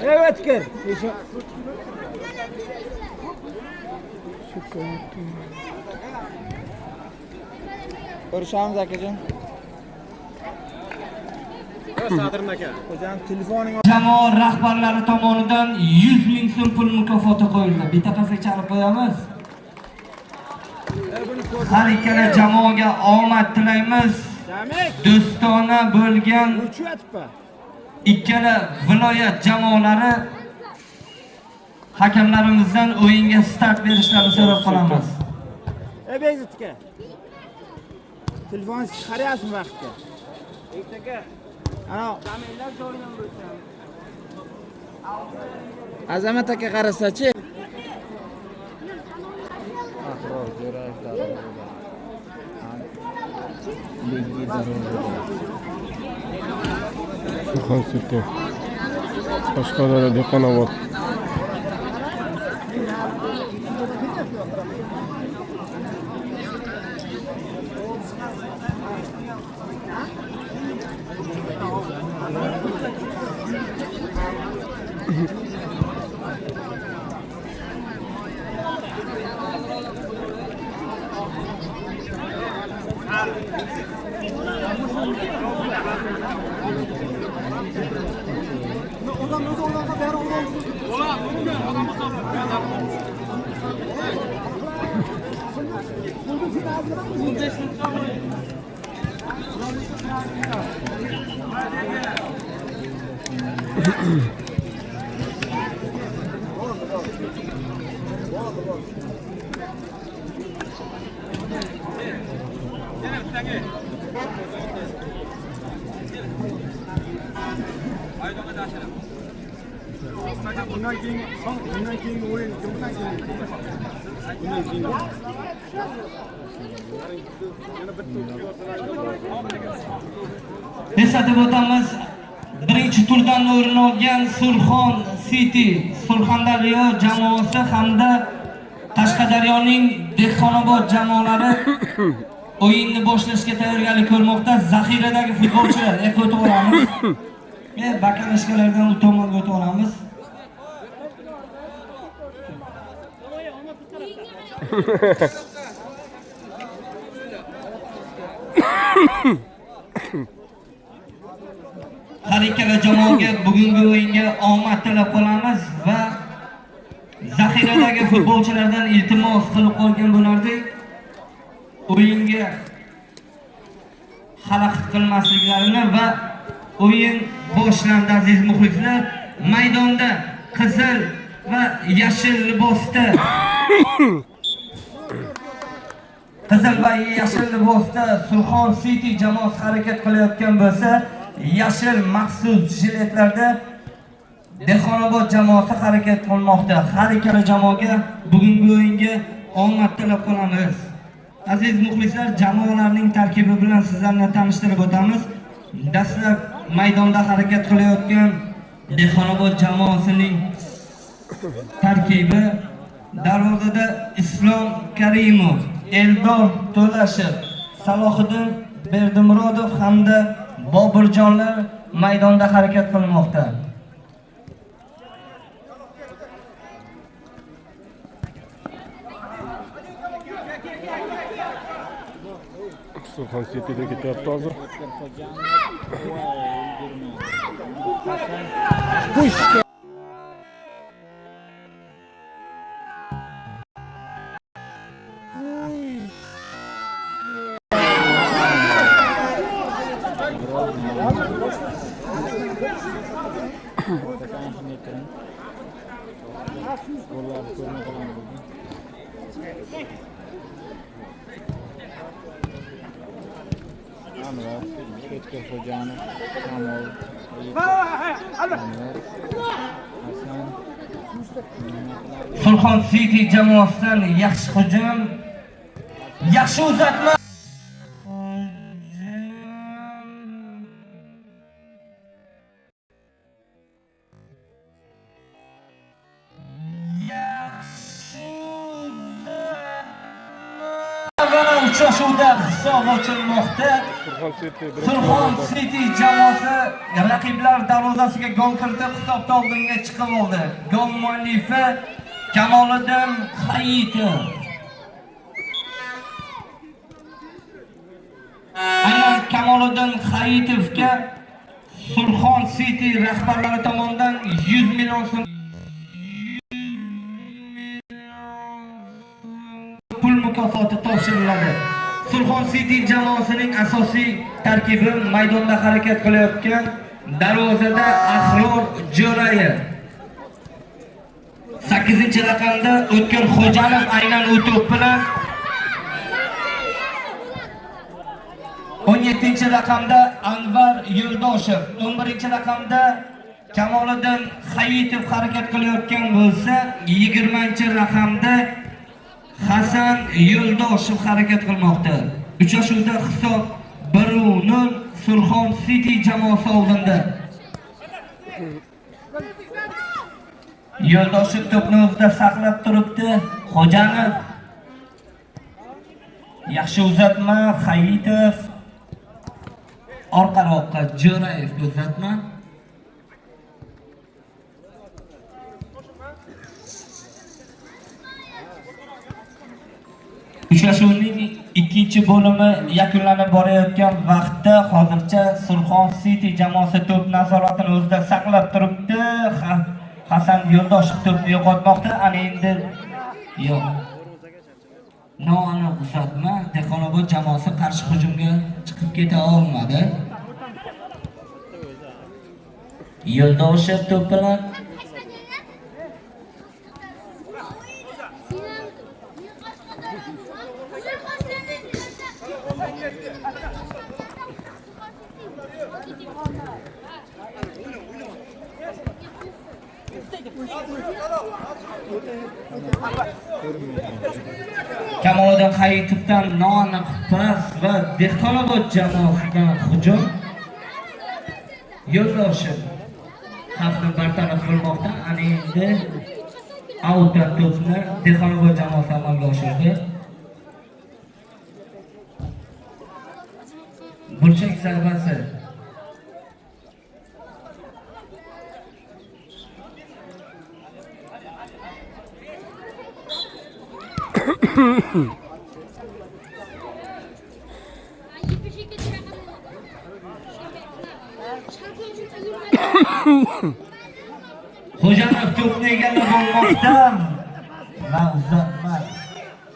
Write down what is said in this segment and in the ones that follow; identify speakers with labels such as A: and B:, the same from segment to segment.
A: Evet gel. Görüşemiz akacan. Sadirn aka. Hocam telefoning
B: Jamoa rahbarlari tomonidan 100 ming so'm pul mukofoti qo'yildi. Bitta qilsak chalib qo'yamiz. Har ikkala jamoaga omad tilaymiz. Do'stona bo'lgan ikkala viloyat jamoalari hakamlarimizdan o'yinga start berishlarini so'rab qolamiz.
A: Bezitka. Telefon qarayapsizmi vaqtga? Aka. Ana, zaminlar joyidan bo'lsin. Azamat aka qarasachi. Ahroq jo'rashlar.
C: Surxon City. Qashqadaryo Dehqonobod.
D: Bundan keyin o'yin kimdan keyin? Bundan keyin.
B: Eslatib o'tamiz, birinchi turdan o'rin olgan Surxon City, Surxondaryo jamoasi hamda Qashqadaryoning Dehqonobod jamoalari o'yinni boshlashga tayyorgarlik ko'rmoqda. Zaxiradagi futbolchilar o'tib olamiz. Bakalashkalardan tomonga o'tib olamiz. Har ikkala jamoaga bugungi o'yinga omad tilab qolamiz va zaxiradagi futbolchilardan iltimos qilib qolgan bo'lardik. O'yinga xalaqit qilmasliklarini va o'yin boshlandi aziz muxlislar. Maydonda qizil va yashil libosda Surxon City jamoasi harakat qilayotgan bo'lsa, yashil maxsus jiletlarda Dehqonobod jamoasi harakat qilmoqda. Har ikkala jamoaga bugungi o'yinga omad tilab qolamiz. Aziz muxlislar, jamoalarning tarkibi bilan sizlarni tanishtirib o'tamiz. Dastlab maydonda harakat qilayotgan Dehqonobod jamoasining tarkibi: darvozada Islom Karimov, Eldor To'lashev, Salohiddin Berdimurodov hamda Bobirjonlar maydonda harakat qilmoqda.
C: Surxon City'da ketyapti hozir. Surxon City jamoasidan yaxshi hujum, yaxshi uzatma. Uchrashuvda hisob ochilmoqda.
D: Surxon
C: Surxon
D: City
C: City jamoasi raqiblar darvozasiga gol kiritib hisobda oldinga chiqib oldi. Gol muallifi Kamoliddin Hayitov. Aynan Kamoliddin Hayitovga Surxon City rahbarlari tomonidan 100 million so'm pul mukofoti topshiriladi. Surxon City jamoasining asosiy tarkibi maydonda harakat qilayotgan darvozada Ahror Jo'rayev, 8-raqamda O'tkir Xo'janov aynan u to'p bilan 17-raqamda Anvar Yo'ldoshev, 11-raqamda Kamoliddin Hayitov harakat qilayotgan bo'lsa, 20-raqamda Hasan Yo'ldoshev harakat qilmoqda. Uchrashuvda hisob 1-0 Surxon City jamoasi oldinda. Yo'ldoshev to'pni o'zida saqlab turibdi. Xo'janov yaxshi uzatma, Hayitov orqaroqqa, Jo'rayev uzatma. Uchrashuvning ikkinchi bo'limi yakunlanib borayotgan vaqtda hozircha Surxon City jamoasi to'p nazoratini o'zida saqlab turibdi. Hasan Yo'ldoshev to'pni yo'qotmoqda. Ana endi yo'q. Noaniq uzatma. Dehqonobod jamoasi qarshi hujumga chiqib keta olmadi. Yo'ldoshev to'p bilan Kamoliddin Hayitovdan noaniq pas va Dehqonobod jamoasidan hujum. Yo'ldoshev xavfni bartaraf qilmoqda. Ana endi outdan to'pni Dehqonobod jamoasi amalga oshirdi. Burchak zarbasi. Xo'janov to'pni egallab olmoqda va uzatma.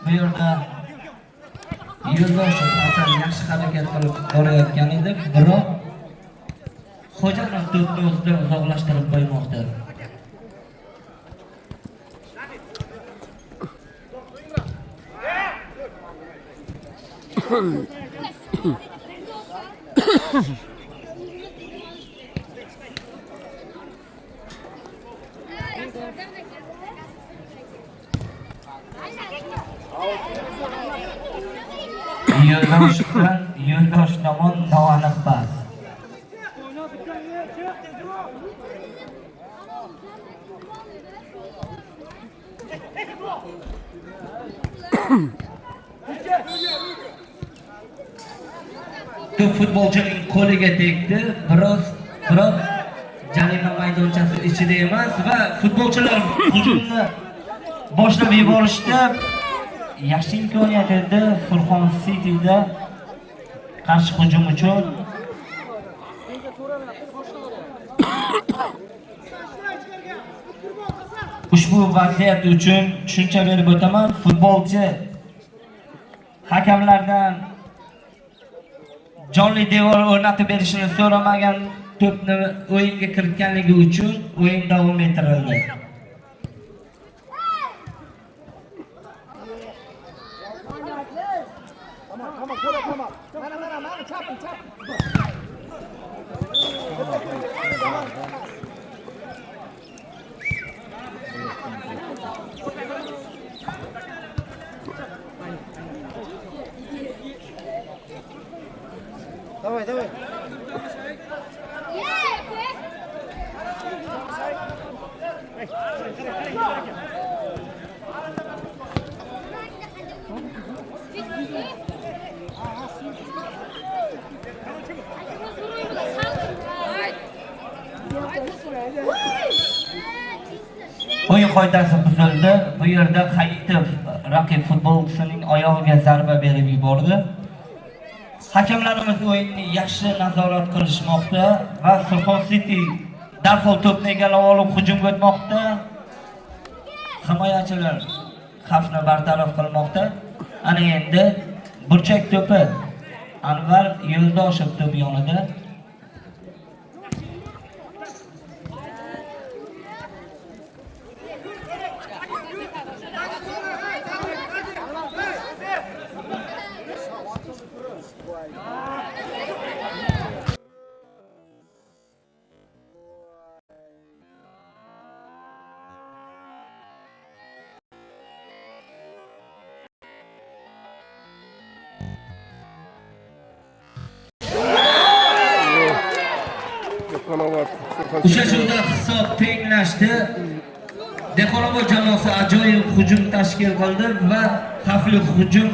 C: Bu yerda Yo'ldoshev Hasan yaxshi harakat qilib borayotgan edi, biroq Xo'janov to'pni o'zidan uzoqlashtirib qo'ymoqda. Yo'ldosh tomon noaniq pas. To'p futbolchining qo'liga tegdi, biroq jarima maydonchasi ichida emas va futbolchilar hujumni boshlab yuborishdi. Yaxshi imkoniyat edi Surxon City'da qarshi hujum uchun. Ushbu vaziyat uchun tushuncha berib o'taman. Futbolchi hakamlardan jonli devor o'rnatib berishini so'ramagan, to'pni o'yinga kiritganligi uchun o'yin davom ettirildi.
A: Давай, давай.
C: o'yin qoidasi buzildi. Bu yerda Hayitov raqib futbolchisining oyog'iga zarba berib yubordi. Hakamlarimiz o'yinni yaxshi nazorat qilishmoqda va Surxon City darhol to'pni egallab olib hujumga o'tmoqda. Himoyachilar xavfni bartaraf qilmoqda. Ana endi burchak to'pi Anvar Yo'ldoshev to'p yonida. Uchrashuvda hisob tenglashdi. Dehqonobod jamoasi ajoyib hujum tashkil qildi va xavfli hujum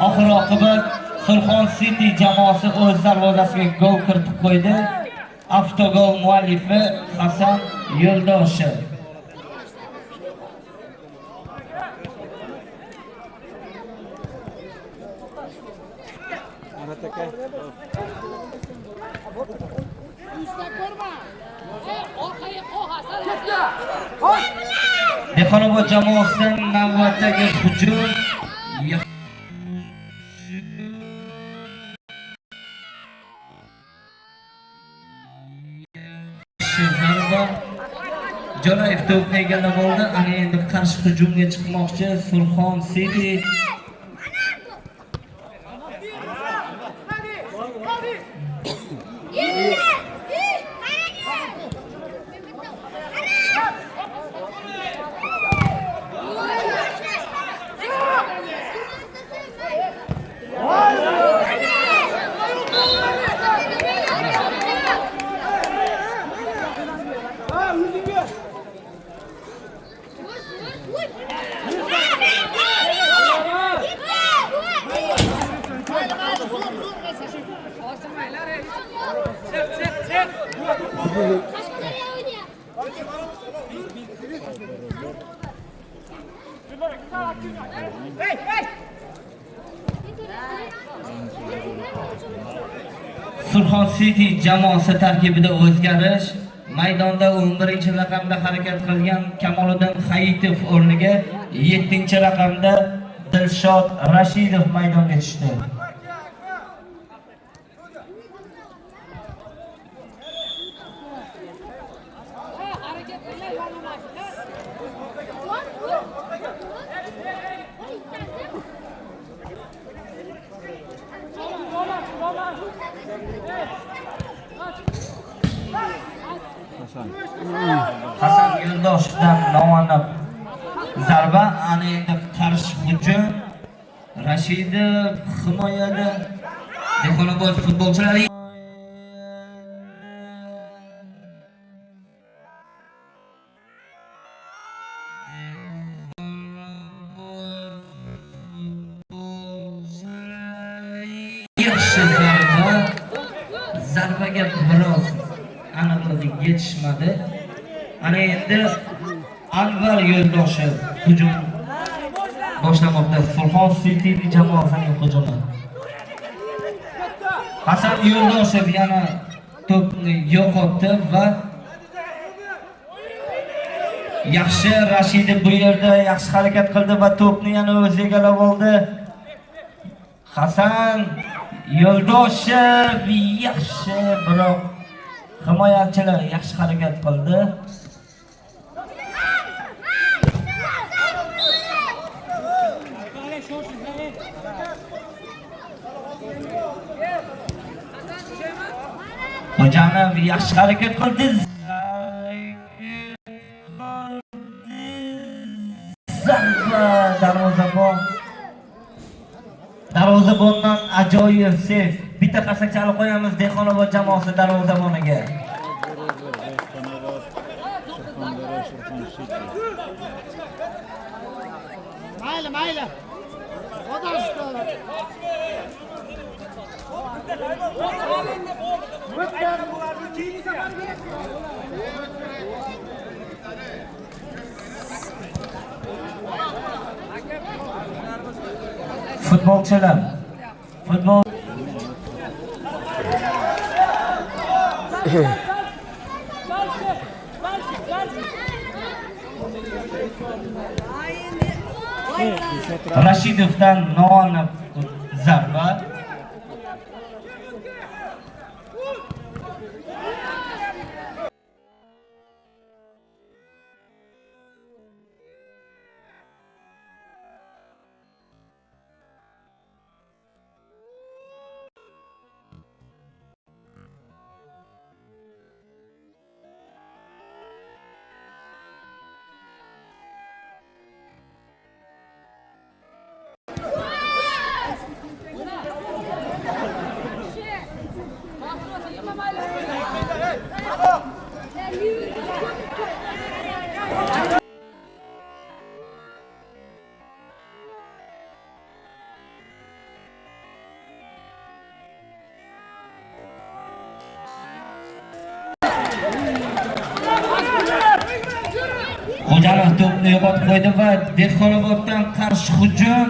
C: oxir-oqibat Surxon City jamoasi o'z darvozasiga gol kiritib qo'ydi. Avtogol muallifi Hasan Yo'ldoshev. Dehqonobod jamoasidan navbatdagi hujum zarba Jo'rayev to'pni egallab oldi. Ana endi qarshi hujumga chiqmoqchi Surxon City. Surxon City jamoasi tarkibida o'zgarish. Maydonda 11-raqamda harakat qilgan Kamoliddin Hayitov o'rniga 7-raqamda Dilshod Rashidov maydonga tushdi. Hasan Yo'ldoshevdan noaniq zarba. Ana endi qarshi hujum. Rashidov himoyada. Dehqonobod futbolchilari yaxshi zarbaga biroz aniqlik yetishmadi. Ana endi Anvar Yo'ldoshev hujum boshlamoqda. Surxon City jamoasining hujumi. Hasan Yo'ldoshev yana to'pni yo'qotdi va yaxshi Rashidov bu yerda yaxshi harakat qildi va to'pni yana o'zi egallab oldi. Hasan Yo'ldoshev yaxshi, biroq himoyachilar yaxshi harakat qildi. Xo'janov yaxshi harakat qildi. Zarba darvozabondan ajoyib sev. Bitta qasak chalib qo'yamiz Dehqonobod jamoasi darvozaboniga.
D: Mayli.
C: Futbolchilar. Futbol Rashidovdan noaniq zarba. Xo'janov to'pni yo'qotib qo'ydi va Dehqonoboddan qarshi hujum.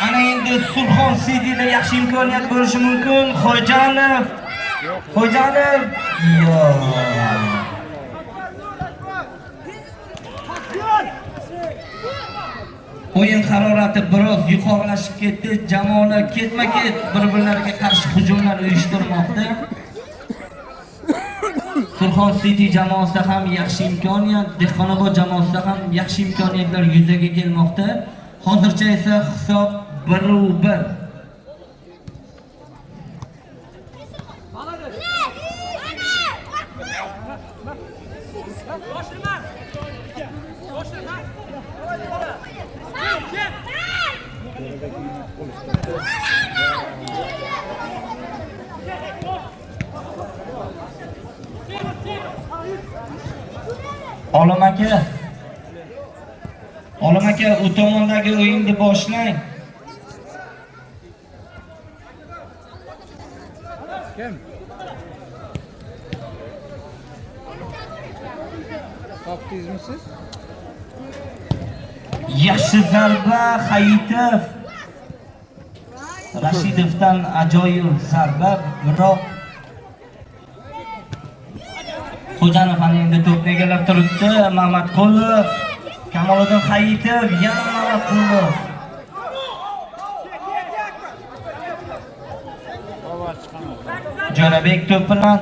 C: Ana endi Surxon City'da yaxshi imkoniyat bo'lishi mumkin. Xo'janov. O'yin harorati biroz yuqorilashib ketdi. Jamoalar ketma-ket bir-birlariga qarshi hujumlar uyushtirmoqda. Surxon City jamoasida ham yaxshi imkoniyat, Dehqonobod jamoasida ham yaxshi imkoniyatlar yuzaga kelmoqda. Hozircha esa hisob 1-1. Olim aka, u tomondagi o'yinni boshlang.
A: Kim? Topdingizmi siz?
C: Yaxshi zarba Hayitov. Rashidovdan ajoyib zarba, biroq Xo'janov ham endi to'pni egallab turibdi. Mamatqulov, Kamoliddin Hayitov, yana Mamatqulov. Jo'rabek to'p bilan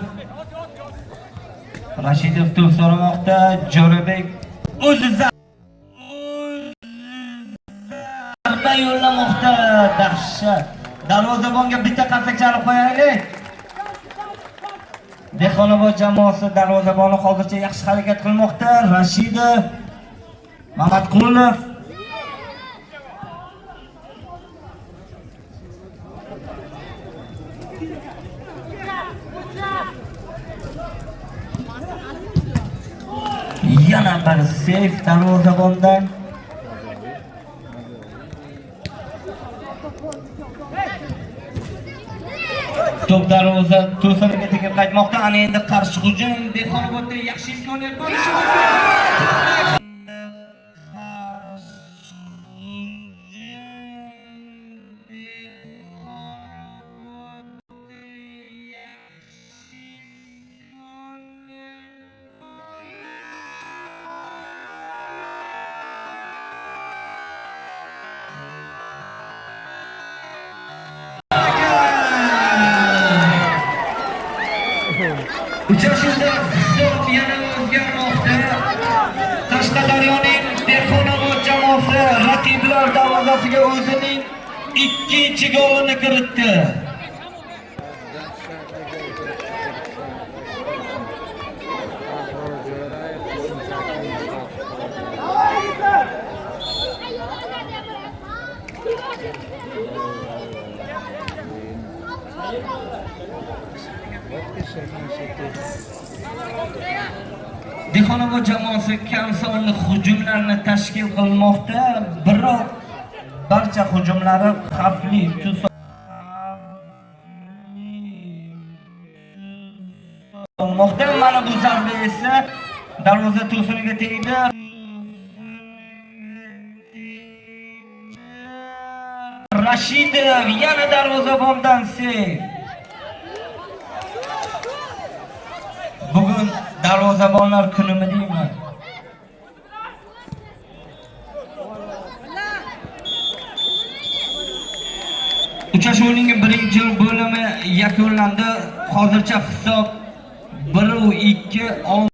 C: Rashidov to'p so'ramoqda. Jo'rabek o'zi zarba yo'llamoqda. Dahshat. Darvozabonga bitta qarsak chalib qo'yaylik. Dehqonobod jamoasi darvozaboni hozircha yaxshi harakat qilmoqda. Rashidov, Mamatqulov. Yana bir seyf darvozabondan. To'p darvoza to'siniga tegib qaytmoqda. Ana endi qarshi hujum. Dehqonobodda yaxshi imkoniyat bo'lishi mumkin. Uchrashuvda hisob yana o'zgarmoqda. Qashqadaryoning Dehqonobod jamoasi raqiblar darvozasiga o'zining ikkinchi golini kiritdi. Dehqonobod jamoasi kam sonli hujumlarni tashkil qilmoqda, biroq barcha hujumlari xavfli tus olmoqda. Mana bu zarba esa darvoza to'siniga tegdi. Rashidov yana darvozabondan sev. Bugun darvozabonlar kunimi deyman. Uchrashuvning birinchi bo'limi yakunlandi. Hozircha hisob 1-2